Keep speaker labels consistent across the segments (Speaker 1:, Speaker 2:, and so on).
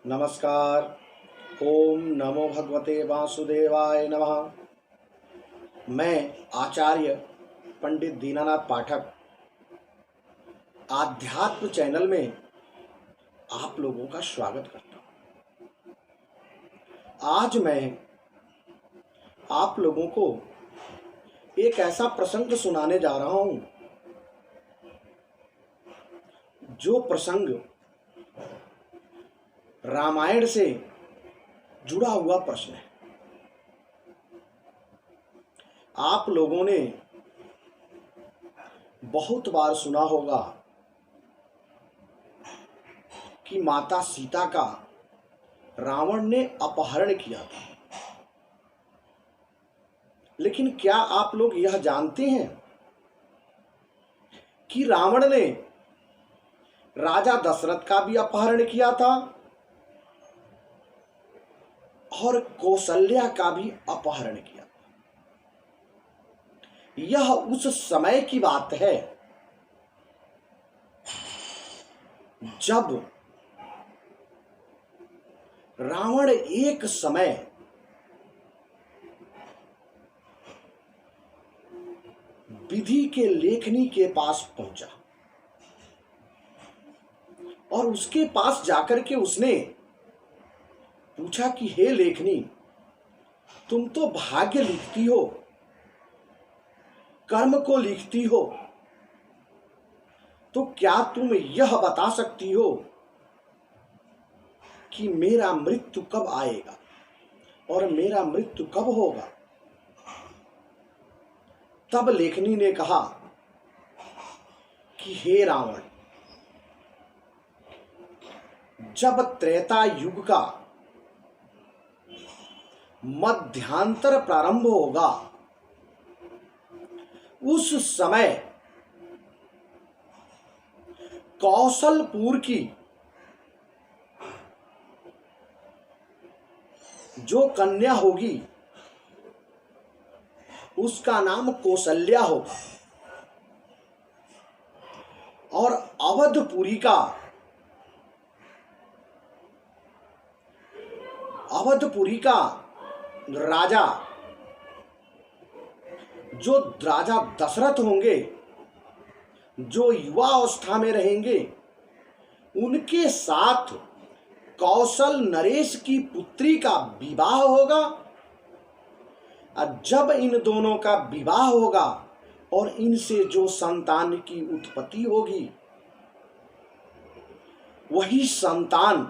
Speaker 1: नमस्कार। ओम नमो भगवते वासुदेवाय नमः। मैं आचार्य पंडित दीनानाथ पाठक आध्यात्म चैनल में आप लोगों का स्वागत करता हूँ। आज मैं आप लोगों को एक ऐसा प्रसंग सुनाने जा रहा हूँ जो प्रसंग रामायण से जुड़ा हुआ प्रश्न है। आप लोगों ने बहुत बार सुना होगा कि माता सीता का रावण ने अपहरण किया था, लेकिन क्या आप लोग यह जानते हैं कि रावण ने राजा दशरथ का भी अपहरण किया था और कौशल्या का भी अपहरण किया। यह उस समय की बात है जब रावण एक समय विधि के लेखनी के पास पहुंचा और उसके पास जाकर के उसने पूछा कि हे लेखनी, तुम तो भाग्य लिखती हो, कर्म को लिखती हो, तो क्या तुम यह बता सकती हो कि मेरा मृत्यु कब आएगा और मेरा मृत्यु कब होगा? तब लेखनी ने कहा कि हे रावण, जब त्रेता युग का मध्यांतर प्रारंभ होगा उस समय कौशलपुर की जो कन्या होगी उसका नाम कौशल्या होगा और अवधपुरी का राजा जो राजा दशरथ होंगे, जो युवा अवस्था में रहेंगे, उनके साथ कौशल नरेश की पुत्री का विवाह होगा। और जब इन दोनों का विवाह होगा और इनसे जो संतान की उत्पत्ति होगी, वही संतान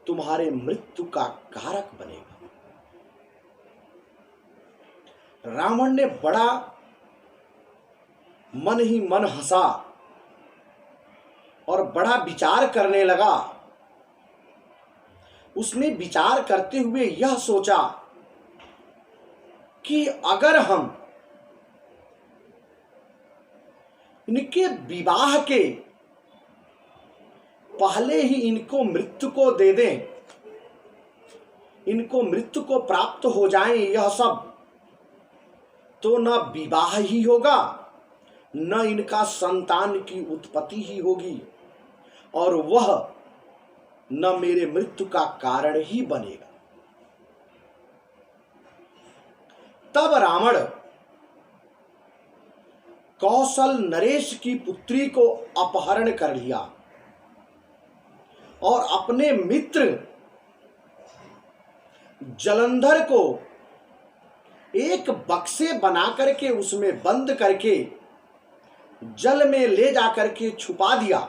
Speaker 1: तुम्हारे मृत्यु का कारक बनेगा। रावण ने बड़ा मन ही मन हंसा और बड़ा विचार करने लगा। उसने विचार करते हुए यह सोचा कि अगर हम इनके विवाह के पहले ही इनको मृत्यु को दे दें, इनको मृत्यु को प्राप्त हो जाए यह सब, तो न विवाह ही होगा, न इनका संतान की उत्पत्ति ही होगी और वह न मेरे मृत्यु का कारण ही बनेगा। तब रावण कौशल नरेश की पुत्री को अपहरण कर लिया और अपने मित्र जलंधर को एक बक्से बना करके उसमें बंद करके जल में ले जाकर के छुपा दिया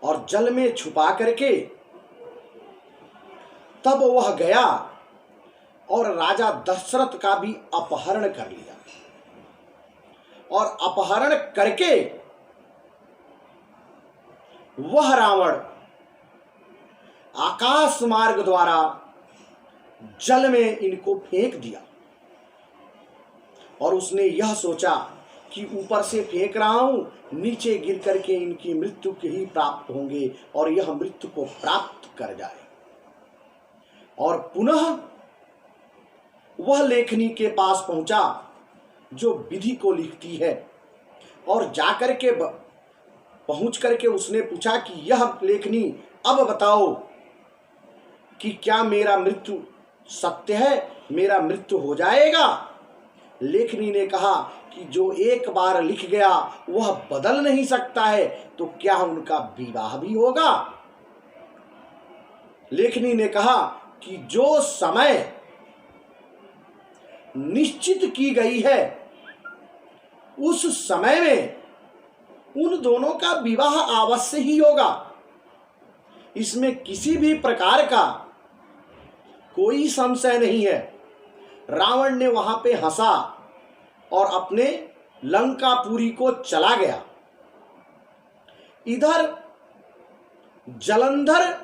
Speaker 1: और जल में छुपा करके तब वह गया और राजा दशरथ का भी अपहरण कर लिया और अपहरण करके वह रावण आकाश मार्ग द्वारा जल में इनको फेंक दिया और उसने यह सोचा कि ऊपर से फेंक रहा हूं, नीचे गिर करके इनकी मृत्यु के ही प्राप्त होंगे और यह मृत्यु को प्राप्त कर जाए। और पुनः वह लेखनी के पास पहुंचा जो विधि को लिखती है और जाकर के पहुंच करके उसने पूछा कि यह लेखनी अब बताओ कि क्या मेरा मृत्यु सत्य है, मेरा मृत्यु हो जाएगा। लेखनी ने कहा कि जो एक बार लिख गया वह बदल नहीं सकता है, तो क्या उनका विवाह भी होगा। लेखनी ने कहा कि जो समय निश्चित की गई है उस समय में उन दोनों का विवाह अवश्य ही होगा, इसमें किसी भी प्रकार का कोई संशय नहीं है। रावण ने वहां पे हंसा और अपने लंकापुरी को चला गया। इधर जलंधर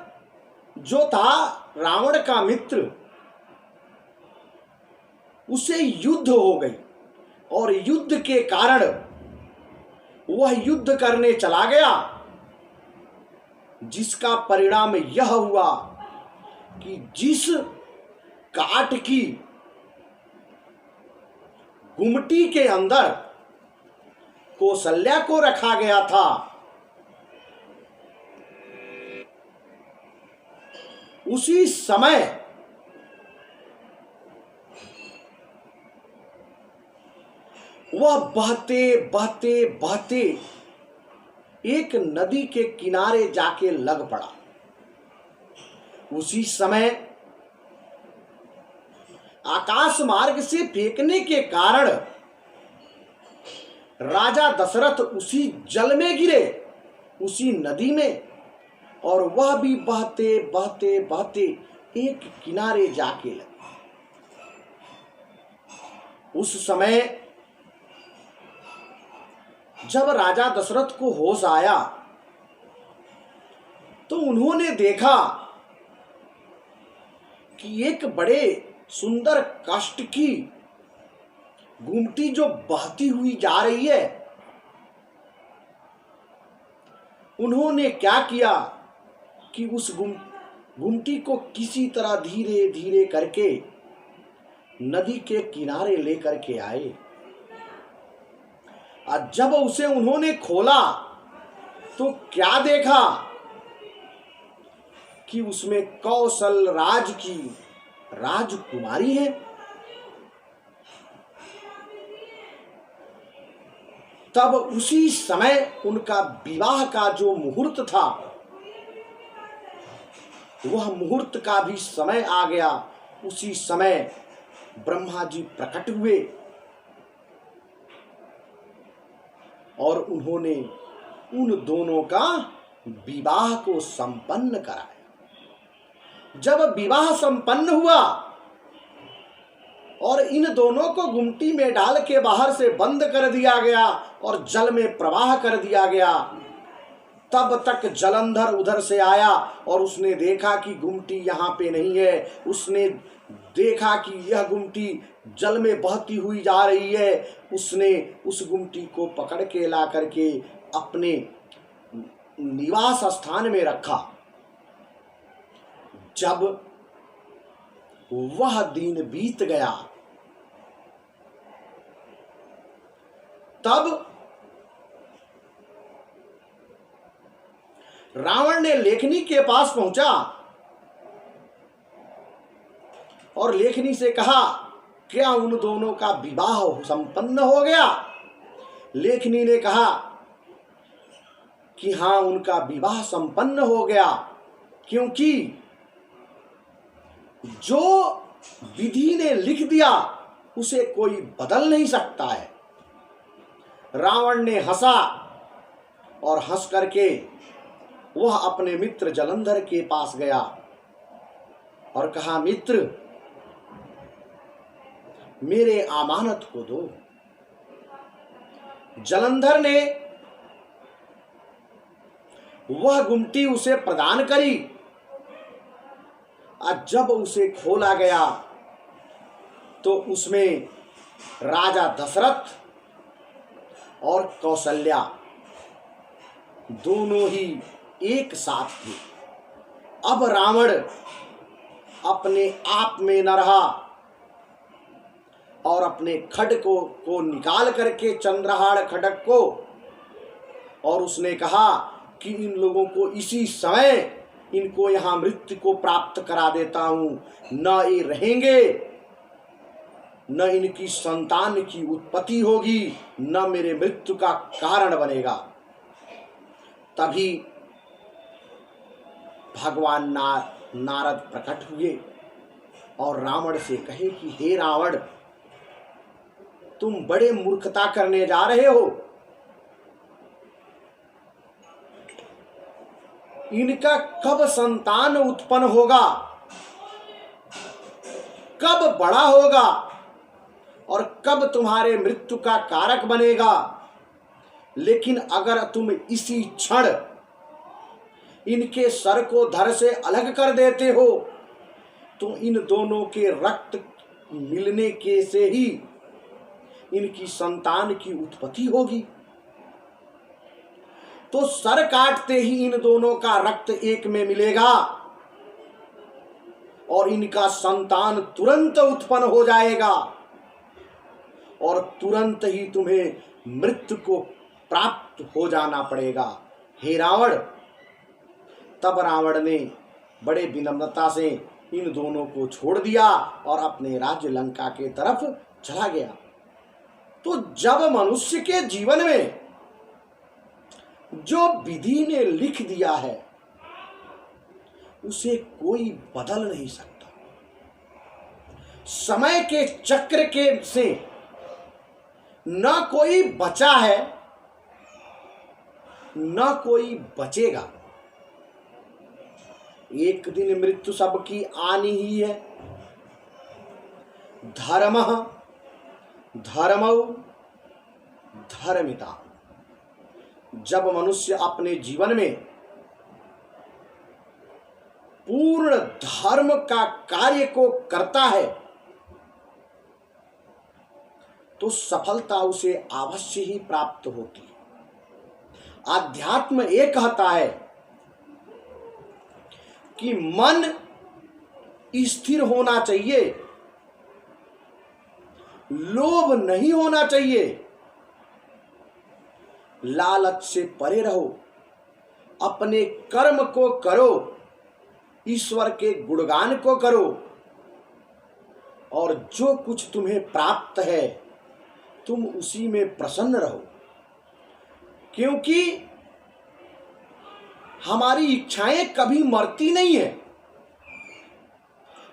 Speaker 1: जो था रावण का मित्र, उसे युद्ध हो गई और युद्ध के कारण वह युद्ध करने चला गया, जिसका परिणाम यह हुआ कि जिस काठ की गुमटी के अंदर कौशल्या को रखा गया था, उसी समय वह बहते बहते बहते एक नदी के किनारे जाके लग पड़ा। उसी समय आकाश मार्ग से फेंकने के कारण राजा दशरथ उसी जल में गिरे, उसी नदी में, और वह भी बहते बहते बहते एक किनारे जाके लगे। उस समय जब राजा दशरथ को होश आया तो उन्होंने देखा कि एक बड़े सुंदर काष्ठ की गुमटी जो बहती हुई जा रही है। उन्होंने क्या किया कि उस गुमटी को किसी तरह धीरे धीरे करके नदी के किनारे लेकर के आए। और जब उसे उन्होंने खोला तो क्या देखा कि उसमें कौशल राज की राजकुमारी है। तब उसी समय उनका विवाह का जो मुहूर्त था, वह मुहूर्त का भी समय आ गया। उसी समय ब्रह्मा जी प्रकट हुए और उन्होंने उन दोनों का विवाह को संपन्न कराया। जब विवाह संपन्न हुआ और इन दोनों को गुमटी में डाल के बाहर से बंद कर दिया गया और जल में प्रवाह कर दिया गया, तब तक जलंधर उधर से आया और उसने देखा कि गुमटी यहाँ पे नहीं है। उसने देखा कि यह गुमटी जल में बहती हुई जा रही है। उसने उस गुमटी को पकड़ के ला करके अपने निवास स्थान में रखा। जब वह दिन बीत गया तब रावण ने लेखनी के पास पहुंचा और लेखनी से कहा, क्या उन दोनों का विवाह संपन्न हो गया। लेखनी ने कहा कि हां, उनका विवाह संपन्न हो गया, क्योंकि जो विधि ने लिख दिया उसे कोई बदल नहीं सकता है। रावण ने हंसा और हंस करके वह अपने मित्र जलंधर के पास गया और कहा, मित्र, मेरे अमानत को दो। जलंधर ने वह गुमटी उसे प्रदान करी और जब उसे खोला गया तो उसमें राजा दशरथ और कौशल्या दोनों ही एक साथ थे। अब रावण अपने आप में न रहा और अपने खड्ग को निकाल करके, चंद्रहाड़ खड्ग को, और उसने कहा कि इन लोगों को इसी समय इनको यहाँ मृत्यु को प्राप्त करा देता हूं, न ये रहेंगे, न इनकी संतान की उत्पत्ति होगी, न मेरे मृत्यु का कारण बनेगा। तभी भगवान नारद प्रकट हुए और रावण से कहे कि हे रावण, तुम बड़े मूर्खता करने जा रहे हो। इनका कब संतान उत्पन्न होगा, कब बड़ा होगा और कब तुम्हारे मृत्यु का कारक बनेगा। लेकिन अगर तुम इसी क्षण इनके सर को धड़ से अलग कर देते हो तो इन दोनों के रक्त मिलने के से ही इनकी संतान की उत्पत्ति होगी। तो सर काटते ही इन दोनों का रक्त एक में मिलेगा और इनका संतान तुरंत उत्पन्न हो जाएगा और तुरंत ही तुम्हें मृत्यु को प्राप्त हो जाना पड़ेगा, हे रावण। तब रावण ने बड़े विनम्रता से इन दोनों को छोड़ दिया और अपने राज्य लंका के तरफ चला गया। तो जब मनुष्य के जीवन में जो विधि ने लिख दिया है उसे कोई बदल नहीं सकता। समय के चक्र के से न कोई बचा है न कोई बचेगा। एक दिन मृत्यु सबकी आनी ही है। धर्मः धर्मौ धर्मिता। जब मनुष्य अपने जीवन में पूर्ण धर्म का कार्य को करता है तो सफलता उसे अवश्य ही प्राप्त होती है। आध्यात्म ये कहता है कि मन स्थिर होना चाहिए, लोभ नहीं होना चाहिए, लालच से परे रहो, अपने कर्म को करो, ईश्वर के गुणगान को करो और जो कुछ तुम्हें प्राप्त है तुम उसी में प्रसन्न रहो। क्योंकि हमारी इच्छाएं कभी मरती नहीं है।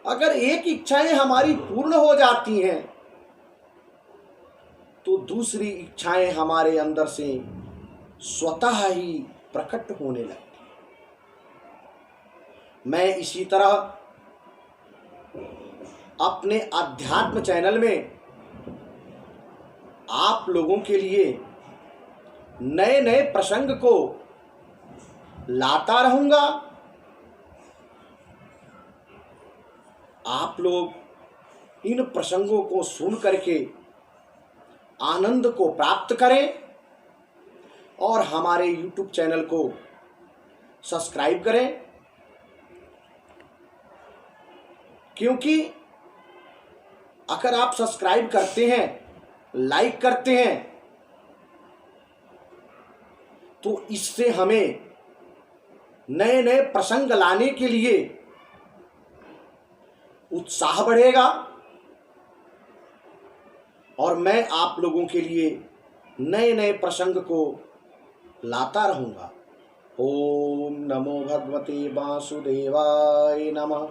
Speaker 1: अगर एक इच्छाएं हमारी पूर्ण हो जाती हैं तो दूसरी इच्छाएं हमारे अंदर से स्वतः ही प्रकट होने लगती हैं। मैं इसी तरह अपने अध्यात्म चैनल में आप लोगों के लिए नए नए प्रसंग को लाता रहूंगा। आप लोग इन प्रसंगों को सुन करके आनंद को प्राप्त करें और हमारे YouTube चैनल को सब्सक्राइब करें, क्योंकि अगर आप सब्सक्राइब करते हैं, लाइक करते हैं तो इससे हमें नए नए प्रसंग लाने के लिए उत्साह बढ़ेगा और मैं आप लोगों के लिए नए नए प्रसंग को लाता रहूंगा। ओम नमो भगवते वासुदेवाय नमः।